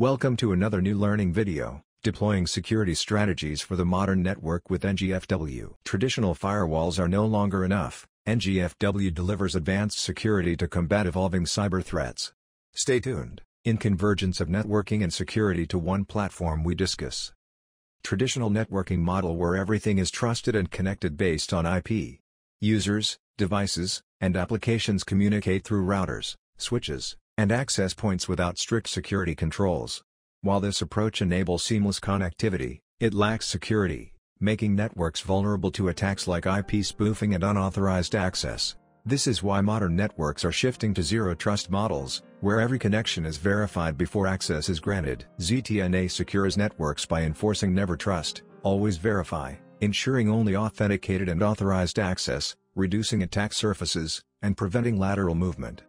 Welcome to another new learning video, deploying security strategies for the modern network with NGFW. Traditional firewalls are no longer enough. NGFW delivers advanced security to combat evolving cyber threats. Stay tuned. In convergence of networking and security to one platform we discuss. Traditional networking model where everything is trusted and connected based on IP. Users, devices, and applications communicate through routers, switches, and access points without strict security controls. While this approach enables seamless connectivity, it lacks security, making networks vulnerable to attacks like IP spoofing and unauthorized access. This is why modern networks are shifting to zero-trust models, where every connection is verified before access is granted. ZTNA secures networks by enforcing never trust, always verify, ensuring only authenticated and authorized access, reducing attack surfaces, and preventing lateral movement.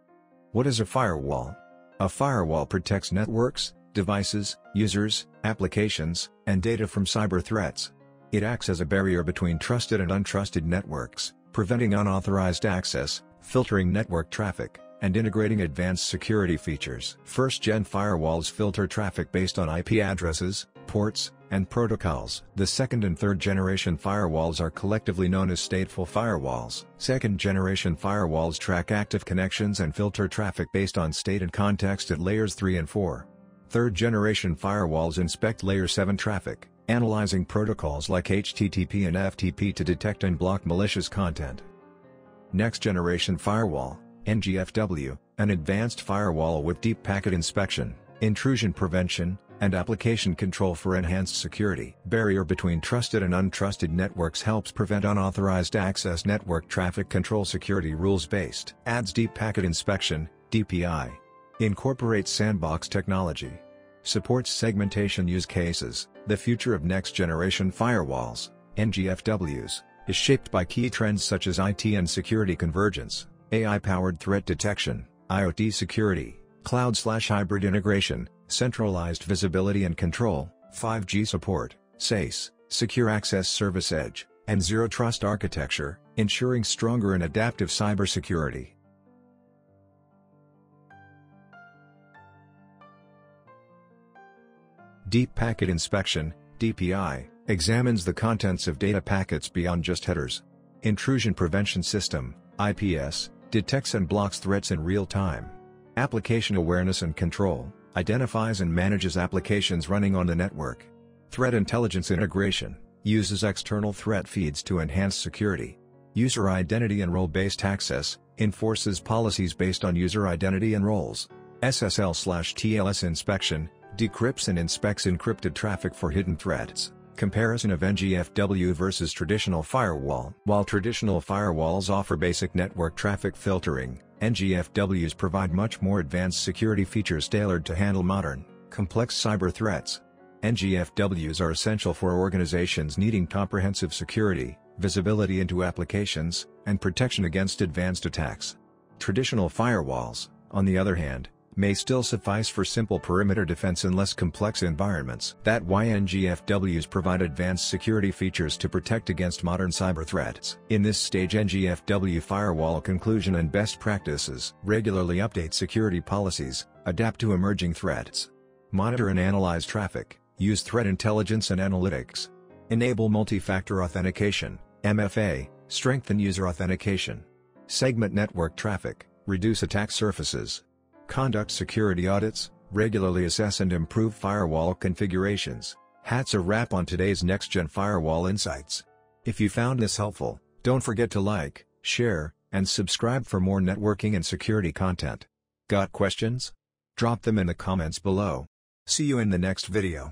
What is a firewall? A firewall protects networks, devices, users, applications, and data from cyber threats. It acts as a barrier between trusted and untrusted networks, preventing unauthorized access, filtering network traffic, and integrating advanced security features. First-gen firewalls filter traffic based on IP addresses, ports, and protocols. The second and third generation firewalls are collectively known as stateful firewalls. Second generation firewalls track active connections and filter traffic based on state and context at layers 3 and 4. Third generation firewalls inspect layer 7 traffic, analyzing protocols like HTTP and FTP to detect and block malicious content. Next generation firewall, NGFW, an advanced firewall with deep packet inspection, intrusion prevention, and application control for enhanced security. Barrier between trusted and untrusted networks helps prevent unauthorized access. Network traffic control security rules-based. Adds deep packet inspection, DPI. Incorporates sandbox technology. Supports segmentation use cases. The future of next-generation firewalls, NGFWs, is shaped by key trends such as IT and security convergence, AI-powered threat detection, IoT security, cloud/hybrid integration, centralized visibility and control, 5G support, SASE, secure access service edge, and zero-trust architecture, ensuring stronger and adaptive cybersecurity. Deep Packet Inspection, DPI, examines the contents of data packets beyond just headers. Intrusion Prevention System, IPS, detects and blocks threats in real time. Application Awareness and Control, identifies and manages applications running on the network. Threat Intelligence Integration, uses external threat feeds to enhance security. User Identity and Role-Based Access, enforces policies based on user identity and roles. SSL/TLS Inspection, decrypts and inspects encrypted traffic for hidden threats. Comparison of NGFW versus traditional firewall. While traditional firewalls offer basic network traffic filtering, NGFWs provide much more advanced security features tailored to handle modern, complex cyber threats. NGFWs are essential for organizations needing comprehensive security, visibility into applications, and protection against advanced attacks. Traditional firewalls, on the other hand, may still suffice for simple perimeter defense in less complex environments. That's why NGFWs provide advanced security features to protect against modern cyber threats. In this stage, NGFW firewall conclusion and best practices. Regularly update security policies, adapt to emerging threats. Monitor and analyze traffic, use threat intelligence and analytics. Enable multi-factor authentication, MFA, strengthen user authentication. Segment network traffic, reduce attack surfaces. Conduct security audits, regularly assess and improve firewall configurations. That's a wrap on today's next-gen firewall insights. If you found this helpful, don't forget to like, share, and subscribe for more networking and security content. Got questions? Drop them in the comments below. See you in the next video.